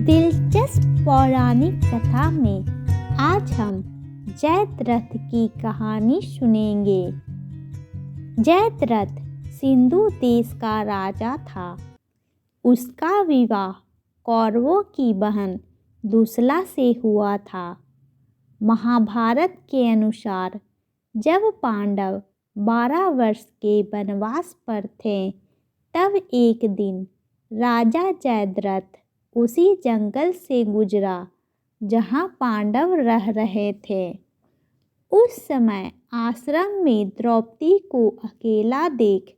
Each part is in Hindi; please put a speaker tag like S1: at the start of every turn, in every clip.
S1: दिलचस्प पौराणिक कथा में आज हम जयद्रथ की कहानी सुनेंगे। जयद्रथ सिंधु देश का राजा था। उसका विवाह कौरवों की बहन दुसला से हुआ था। महाभारत के अनुसार जब पांडव 12 वर्ष के वनवास पर थे तब एक दिन राजा जयद्रथ उसी जंगल से गुजरा जहाँ पांडव रह रहे थे। उस समय आश्रम में द्रौपदी को अकेला देख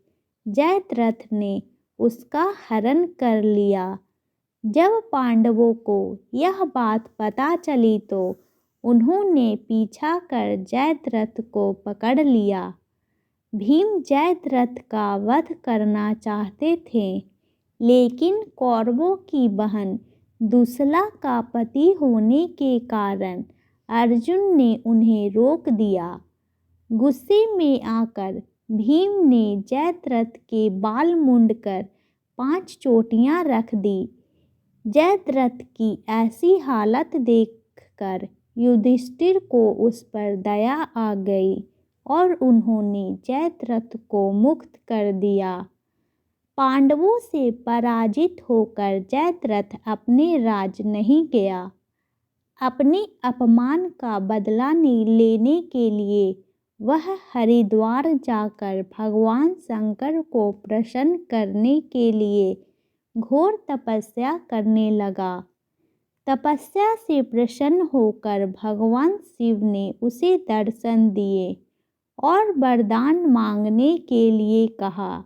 S1: जयद्रथ ने उसका हरण कर लिया। जब पांडवों को यह बात पता चली तो उन्होंने पीछा कर जयद्रथ को पकड़ लिया। भीम जयद्रथ का वध करना चाहते थे, लेकिन कौरवों की बहन दुसला का पति होने के कारण अर्जुन ने उन्हें रोक दिया। गुस्से में आकर भीम ने जयद्रथ के बाल मुंड कर 5 चोटियां रख दी। जयद्रथ की ऐसी हालत देखकर युधिष्ठिर को उस पर दया आ गई और उन्होंने जयद्रथ को मुक्त कर दिया। पांडवों से पराजित होकर जयद्रथ अपने राज्य नहीं गया। अपने अपमान का बदला लेने के लिए वह हरिद्वार जाकर भगवान शंकर को प्रसन्न करने के लिए घोर तपस्या करने लगा। तपस्या से प्रसन्न होकर भगवान शिव ने उसे दर्शन दिए और वरदान मांगने के लिए कहा।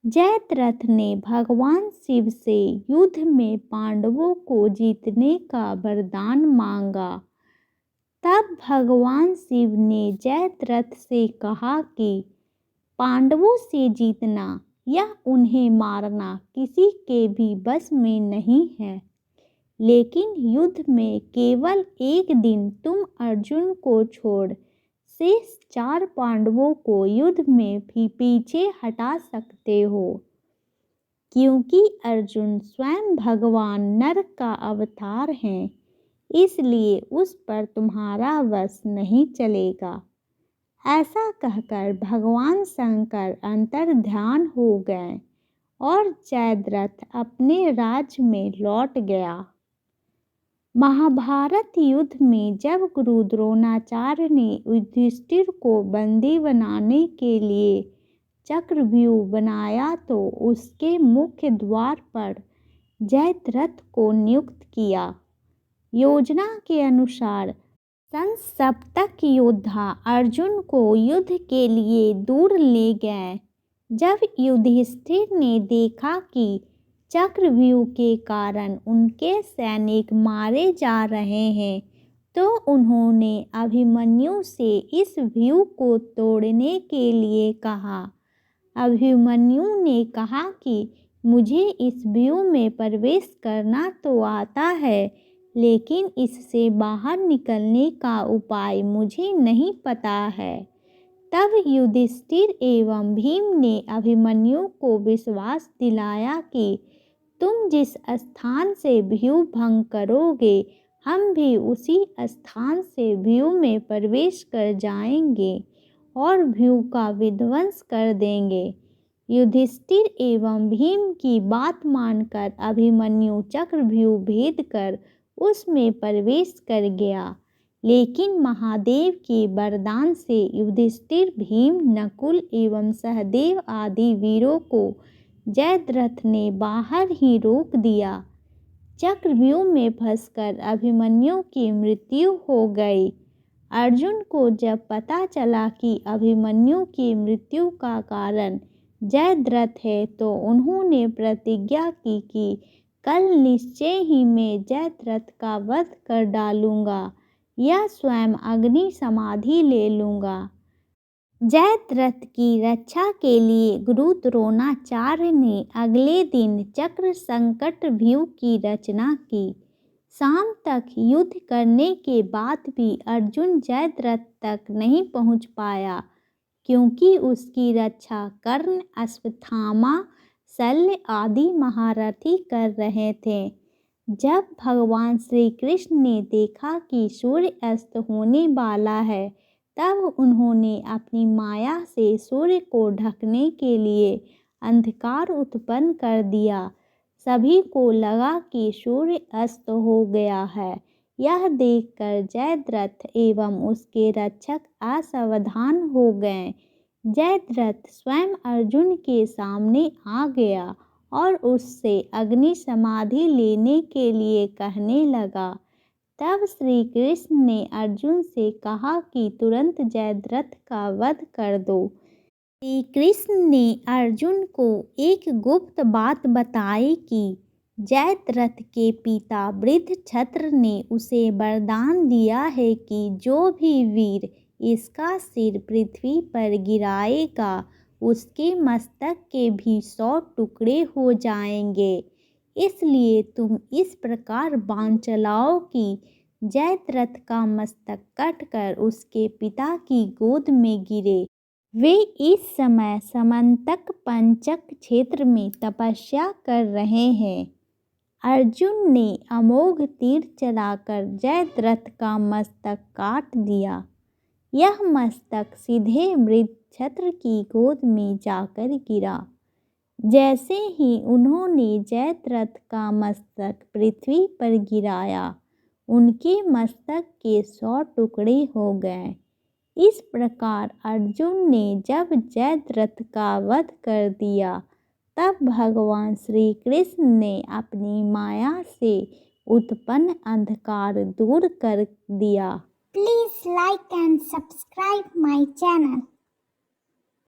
S1: जयद्रथ ने भगवान शिव से युद्ध में पांडवों को जीतने का वरदान मांगा। तब भगवान शिव ने जयद्रथ से कहा कि पांडवों से जीतना या उन्हें मारना किसी के भी बस में नहीं है, लेकिन युद्ध में केवल एक दिन तुम अर्जुन को छोड़ शेष 4 पांडवों को युद्ध में भी पीछे हटा सकते हो, क्योंकि अर्जुन स्वयं भगवान नर का अवतार हैं, इसलिए उस पर तुम्हारा वश नहीं चलेगा। ऐसा कहकर भगवान शंकर अंतर्ध्यान हो गए और जयद्रथ अपने राज्य में लौट गया। महाभारत युद्ध में जब गुरु द्रोणाचार्य ने युधिष्ठिर को बंदी बनाने के लिए चक्रव्यूह बनाया तो उसके मुख्य द्वार पर जयद्रथ को नियुक्त किया। योजना के अनुसार संसप्तक योद्धा अर्जुन को युद्ध के लिए दूर ले गए। जब युधिष्ठिर ने देखा कि चक्रव्यूह के कारण उनके सैनिक मारे जा रहे हैं तो उन्होंने अभिमन्यु से इस व्यूह को तोड़ने के लिए कहा। अभिमन्यु ने कहा कि मुझे इस व्यूह में प्रवेश करना तो आता है, लेकिन इससे बाहर निकलने का उपाय मुझे नहीं पता है। तब युधिष्ठिर एवं भीम ने अभिमन्यु को विश्वास दिलाया कि तुम जिस स्थान से व्यूह भंग करोगे हम भी उसी स्थान से व्यूह में प्रवेश कर जाएंगे और व्यूह का विध्वंस कर देंगे। युधिष्ठिर एवं भीम की बात मानकर अभिमन्यु चक्रव्यूह भेद कर उसमें प्रवेश कर गया, लेकिन महादेव के वरदान से युधिष्ठिर, भीम, नकुल एवं सहदेव आदि वीरों को जयद्रथ ने बाहर ही रोक दिया। चक्रव्यूह में फंसकर अभिमन्यु की मृत्यु हो गई। अर्जुन को जब पता चला कि अभिमन्यु की मृत्यु का कारण जयद्रथ है तो उन्होंने प्रतिज्ञा की कि कल निश्चय ही मैं जयद्रथ का वध कर डालूंगा या स्वयं अग्नि समाधि ले लूंगा। जयद्रथ की रक्षा के लिए गुरु द्रोणाचार्य ने अगले दिन चक्र संकट व्यूह की रचना की। शाम तक युद्ध करने के बाद भी अर्जुन जयद्रथ तक नहीं पहुंच पाया, क्योंकि उसकी रक्षा कर्ण, अश्वत्थामा, शल्य आदि महारथी कर रहे थे। जब भगवान श्री कृष्ण ने देखा कि सूर्य अस्त होने वाला है, तब उन्होंने अपनी माया से सूर्य को ढकने के लिए अंधकार उत्पन्न कर दिया। सभी को लगा कि सूर्य अस्त हो गया है। यह देखकर जयद्रथ एवं उसके रक्षक असावधान हो गए। जयद्रथ स्वयं अर्जुन के सामने आ गया और उससे अग्नि समाधि लेने के लिए कहने लगा। तब श्री कृष्ण ने अर्जुन से कहा कि तुरंत जयद्रथ का वध कर दो। श्री कृष्ण ने अर्जुन को एक गुप्त बात बताई कि जयद्रथ के पिता वृद्धक्षत्र ने उसे वरदान दिया है कि जो भी वीर इसका सिर पृथ्वी पर गिराएगा उसके मस्तक के भी 100 टुकड़े हो जाएंगे। इसलिए तुम इस प्रकार बाण चलाओ कि जयद्रथ का मस्तक कटकर उसके पिता की गोद में गिरे। वे इस समय समंतक पंचक क्षेत्र में तपस्या कर रहे हैं। अर्जुन ने अमोघ तीर चलाकर जयद्रथ का मस्तक काट दिया। यह मस्तक सीधे वृद्धक्षत्र की गोद में जाकर गिरा। जैसे ही उन्होंने जयद्रथ का मस्तक पृथ्वी पर गिराया, उनके मस्तक के 100 टुकड़े हो गए। इस प्रकार अर्जुन ने जब जयद्रथ का वध कर दिया, तब भगवान श्री कृष्ण ने अपनी माया से उत्पन्न अंधकार दूर कर दिया।
S2: Please like and subscribe my channel.